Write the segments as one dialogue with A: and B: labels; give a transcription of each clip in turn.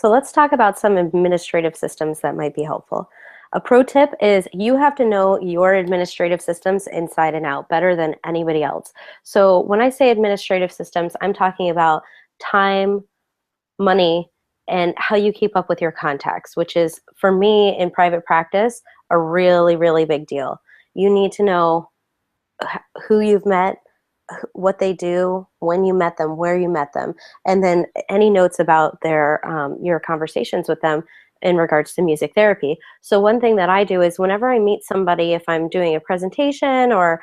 A: So let's talk about some administrative systems that might be helpful. A pro tip is you have to know your administrative systems inside and out better than anybody else. So when I say administrative systems, I'm talking about time, money, and how you keep up with your contacts, which is, for me in private practice, a really, really big deal. You need to know who you've met, what they do, when you met them, where you met them, and then any notes about their your conversations with them in regards to music therapy. So one thing that I do is whenever I meet somebody, if I'm doing a presentation or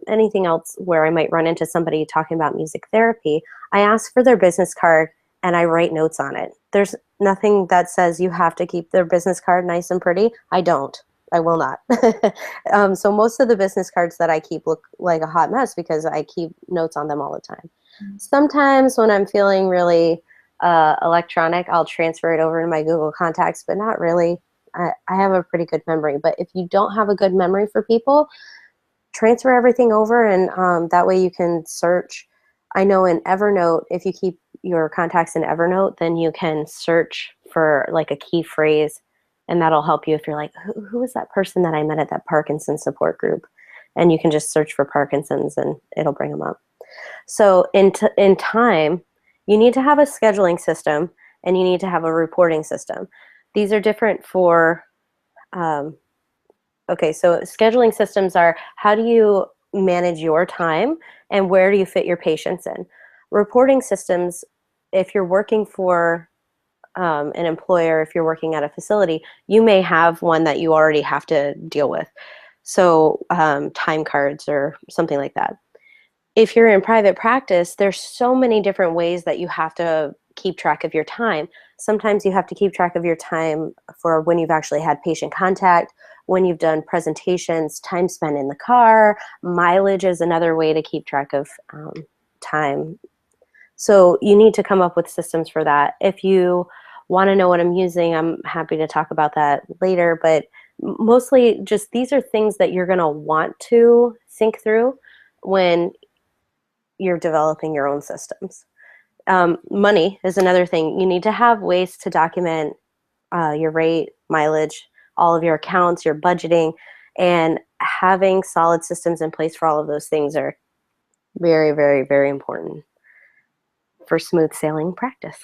A: anything else where I might run into somebody talking about music therapy, I ask for their business card and I write notes on it. There's nothing that says you have to keep their business card nice and pretty. I don't. I will not. So most of the business cards that I keep look like a hot mess because I keep notes on them all the time. Sometimes when I'm feeling really electronic, I'll transfer it over to my Google Contacts, but not really. I have a pretty good memory. But if you don't have a good memory for people, transfer everything over, and that way you can search. I know in Evernote, if you keep your contacts in Evernote, then you can search for like a key phrase, and that'll help you if you're like, who is that person that I met at that Parkinson's support group? And you can just search for Parkinson's and it'll bring them up. So in time, you need to have a scheduling system and you need to have a reporting system. These are different for, okay, so scheduling systems are how do you manage your time and where do you fit your patients in? Reporting systems, if you're working for an employer, if you're working at a facility, you may have one that you already have to deal with. So time cards or something like that. If you're in private practice, there's so many different ways that you have to keep track of your time. Sometimes you have to keep track of your time for when you've actually had patient contact, when you've done presentations, time spent in the car. Mileage is another way to keep track of time. So you need to come up with systems for that. If you want to know what I'm using, I'm happy to talk about that later, but mostly just these are things that you're going to want to think through when you're developing your own systems. Money is another thing. You need to have ways to document your rate, mileage, all of your accounts, your budgeting, and having solid systems in place for all of those things are very, very, very important for smooth sailing practice.